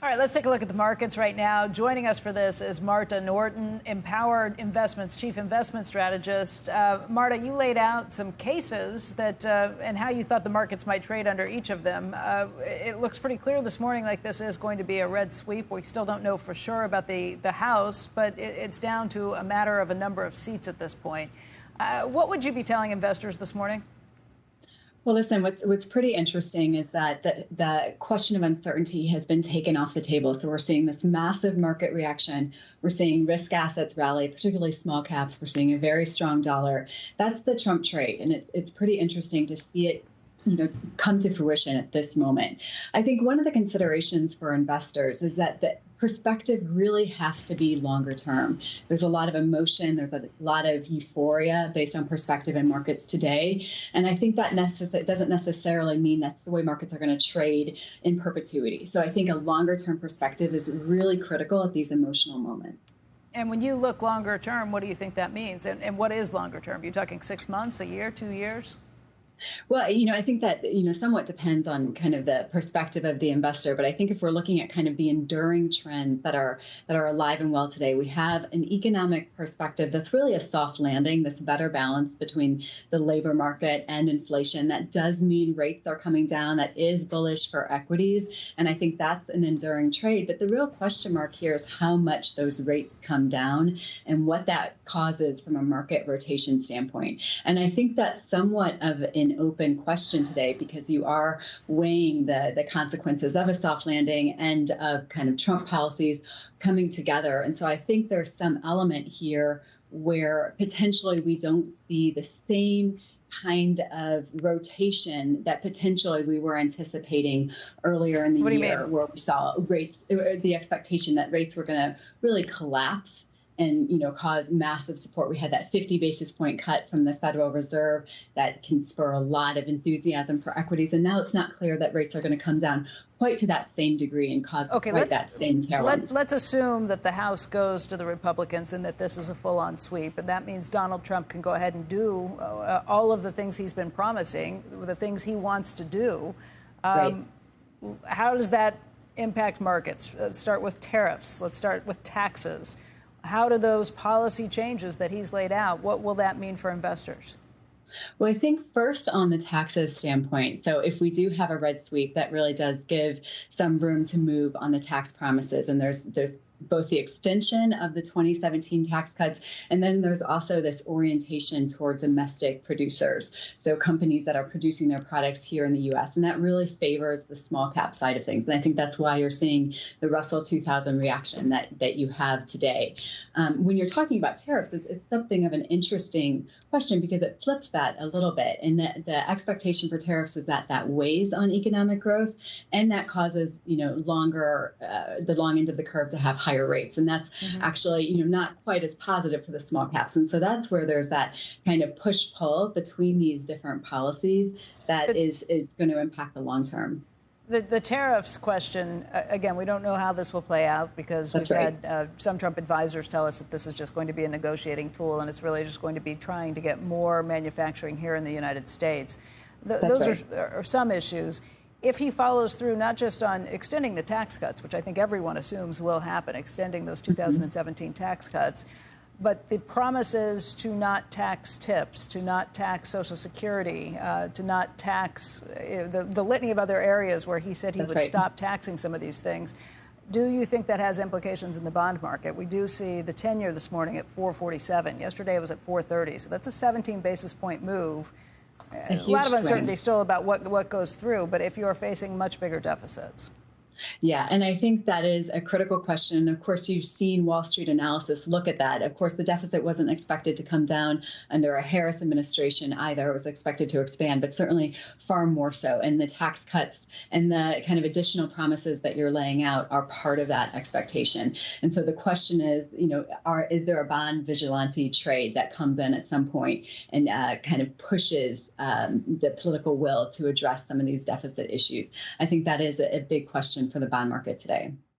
All right, let's take a look at the markets right now. Joining us for this is Marta Norton, Empowered Investments Chief Investment Strategist. Marta, you laid out some cases that and how you thought the markets might trade under each of them. It looks pretty clear this morning like this is going to be a red sweep. We still don't know for sure about the House, but it's down to a matter of a number of seats at this point. What would you be telling investors this morning? Well, listen, what's pretty interesting is that the question of uncertainty has been taken off the table. So we're seeing this massive market reaction. We're seeing risk assets rally, particularly small caps. We're seeing a very strong dollar. That's the Trump trade. And it's pretty interesting to see it come to fruition at this moment. I think one of the considerations for investors is that the perspective really has to be longer term. There's a lot of emotion. There's a lot of euphoria based on perspective in markets today. And I think that doesn't necessarily mean that's the way markets are going to trade in perpetuity. So I think a longer term perspective is really critical at these emotional moments. And when you look longer term, what do you think that means? And what is longer term? Are you talking 6 months, a year, 2 years? Well, I think that, somewhat depends on kind of the perspective of the investor. But I think if we're looking at kind of the enduring trends that are alive and well today, we have an economic perspective that's really a soft landing, this better balance between the labor market and inflation. That does mean rates are coming down. That is bullish for equities. And I think that's an enduring trade. But the real question mark here is how much those rates come down and what that causes from a market rotation standpoint. And I think that's somewhat of an open question today because you are weighing the consequences of a soft landing and of kind of Trump policies coming together. And so I think there's some element here where potentially we don't see the same kind of rotation that potentially we were anticipating earlier in the year, where we saw rates, the expectation that rates were going to really collapse and cause massive support. We had that 50 basis point cut from the Federal Reserve that can spur a lot of enthusiasm for equities. And now it's not clear that rates are going to come down quite to that same degree and cause quite that same tailwind. Let's assume that the House goes to the Republicans and that this is a full-on sweep. And that means Donald Trump can go ahead and do all of the things he's been promising, the things he wants to do. Right. How does that impact markets? Let's start with tariffs. Let's start with taxes. How do those policy changes that he's laid out, what will that mean for investors? Well, I think first on the taxes standpoint, so if we do have a red sweep, that really does give some room to move on the tax promises. And there's both the extension of the 2017 tax cuts, and then there's also this orientation toward domestic producers, so companies that are producing their products here in the U.S., and that really favors the small cap side of things. And I think that's why you're seeing the Russell 2000 reaction that you have today. When you're talking about tariffs, it's something of an interesting question because it flips that a little bit, and the expectation for tariffs is that weighs on economic growth, and that causes the long end of the curve to have higher rates, and that's actually not quite as positive for the small caps. And so that's where there's that kind of push-pull between these different policies that is going to impact the long term. The tariffs question, again, we don't know how this will play out because we've had some Trump advisors tell us that this is just going to be a negotiating tool and it's really just going to be trying to get more manufacturing here in the United States. Those are some issues. If he follows through not just on extending the tax cuts, which I think everyone assumes will happen, extending those 2017 tax cuts, but the promises to not tax tips, to not tax Social Security, to not tax the litany of other areas where he said he would stop taxing some of these things. Do you think that has implications in the bond market? We do see the 10-year this morning at 447. Yesterday it was at 430. So that's a 17 basis point move. A lot of uncertainty still about what goes through, but if you're facing much bigger deficits. Yeah, and I think that is a critical question. Of course, you've seen Wall Street analysis look at that. Of course, the deficit wasn't expected to come down under a Harris administration either. It was expected to expand, but certainly far more so. And the tax cuts and the kind of additional promises that you're laying out are part of that expectation. And so the question is, is there a bond vigilante trade that comes in at some point and kind of pushes the political will to address some of these deficit issues? I think that is a big question for the bond market today.